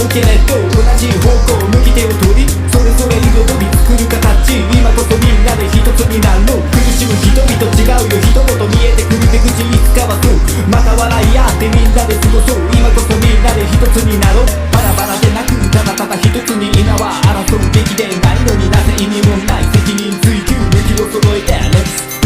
けれど同じ方向向き手を取りそれぞれ彩り作る形今こそみんなで一つになろう苦しむ人々違うよ一言見えてくる出口いつかはそうまた笑い合ってみんなで過ごそう今こそみんなで一つになろうバラバラでなくただただ一つに今は争うべきでないのになぜ意味もない責任追及向きを揃えてレッツ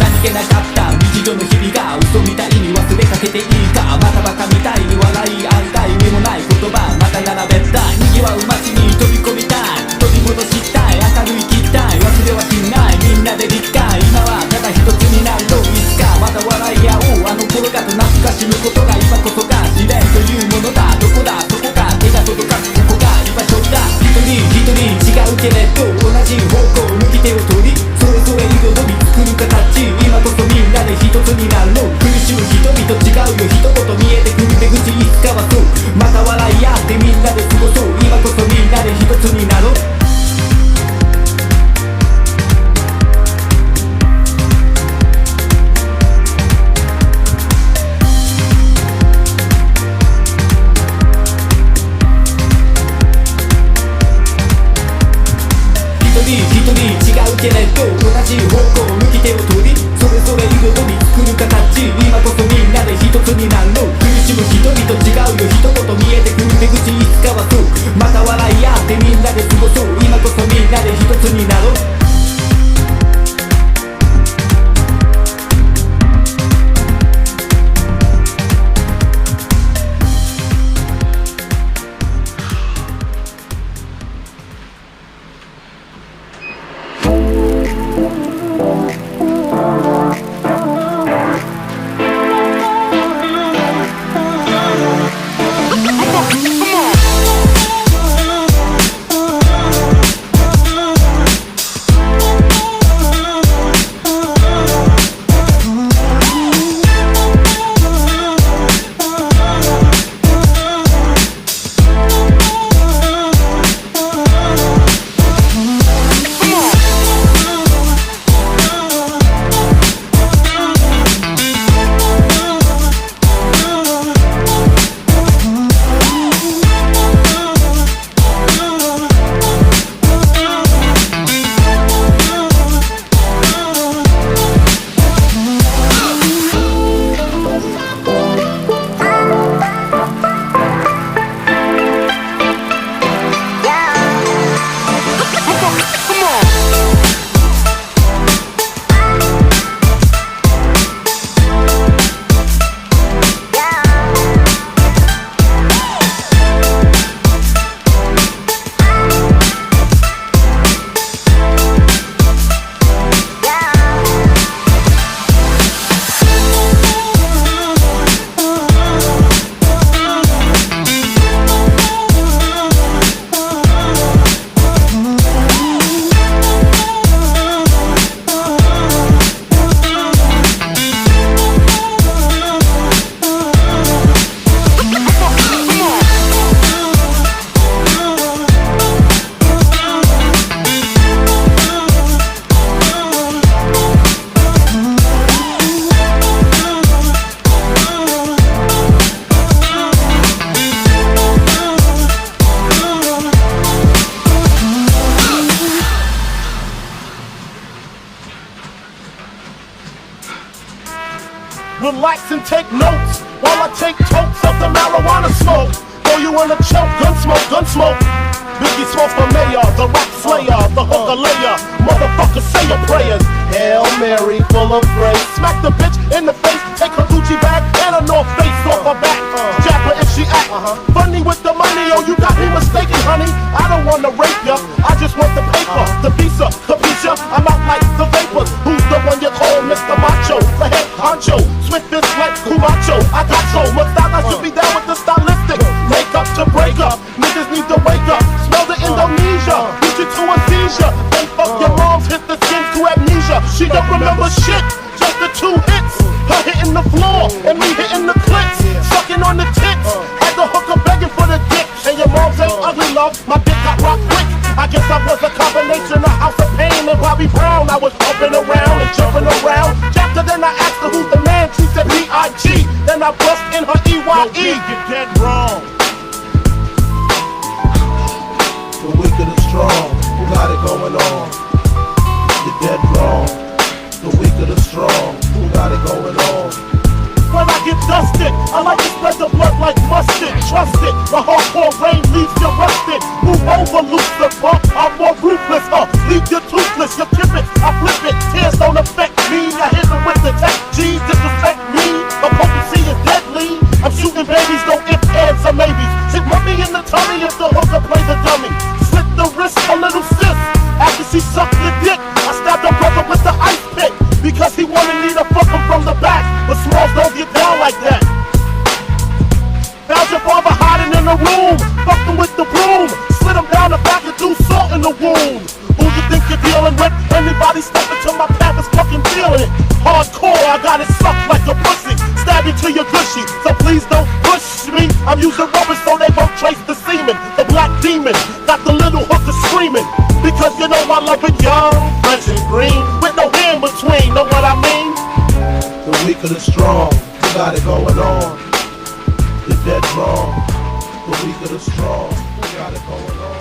何気なかった日常の日々が嘘みたいに忘れかけていいかまたバカみたいに笑い合いたい意味もない言葉また並べたい賑わう街に飛び込みたい取り戻したい明るい期待忘れはしないみんなで理解今はただ一つになろういつかまた笑い合おうあの頃がと懐かしむことが今こそが試練というものだどこだそこか手が届かずここが居場所だ一人一人違うけれど同じ方向向き手を取りそれぞれ彩り作る形今こそみんなで一つになろう苦しむ人々違うよ一言見えてくる出口いつかはそうまた笑い合ってみんなで過ごそう今こそみんなで一つになろう一人違うけれど同じ方向向き手を取りそれぞれ彩り作る形今こそみんなで一つになろう苦しむ人々違うよ一言見えてくる出口いつかはそうまた笑い合ってみんなで過ごそう今こそみんなで一つになろうRelax and take notes while I take totes of the marijuana smoke. Throw you in a choke, gun smoke. Biggie Smalls for mayor, the rap slayer, the hooker layer. Motherfucker, say your prayers. Hail Mary, full of grace. Smack the bitch in the face, take her Gucci bag and a North Face off her back. Jab her if she act funny with the money. Oh, you got me mistaken, honey. I don't wanna rape ya, I just want the paper, the visa, capisha. I'm out like the vapors. Who's the one you call Mr. Macho? The head honcho, swiftest like Kumacho. I got so much style, I should be down with the stylistic. Make up to break up, niggas need to wake up. Smell the Indonesia, beat you to a seizure. Then fuck your moms, hit the skin to amnesia. She don't remember shit, just the 2 hits. Her hitting the floor, and me hitting the clits. Sucking on the tits, had the hooker begging for the dick. And your moms ain't ugly, love, my dick got rock quick. I guess I was a combination of House of Pain and Bobby Brown. I was bumping around and jumping around. After then I asked her who's the man, she said B.I.G. Then I bust in her E.Y.E. You're dead wrong. The weak and the strong, who got it going on? You're dead wrong. The weak and the strong, who got it going on? When I get dusted, I like to spread the blood like mustard. Trust it, the hardcore rain leaves you rusted. Move over, Lucifer, I'm more ruthless. Leave you toothless, you kip it, I flip it. Tears don't affect me, I hit them with the tech. G disrespect me, my potency is deadly. I'm shooting babies, don't ifs, ands, or maybes. Shit mummy in the tummy if the hooker plays a dummy. Slit the wrist, a little sis. After she sucked the dick, I stabbed her brother with the ice pick. Because he wanted me to fuck him from the back. But Smalls don't get down like that. Found your father hiding in the room. Fucked him with the broom. Slid him down the back and threw salt in the wound. Who you think you're dealing with? Anybody step into my path is fucking feeling it. Hardcore, I got it sucked like a pussy. Stab you till you're gushy, so please don't push me. I'm using rubber so they won't trace the semen. The black demon got the little hooker screaming. Because you know I love it young, fresh and green, with no hair in between, know what I mean? The weak and the strong, you got it going on. You're dead wrong. The weak and the strong, you got it going on.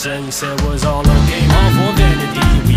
Then you said was all a game, all for vanity.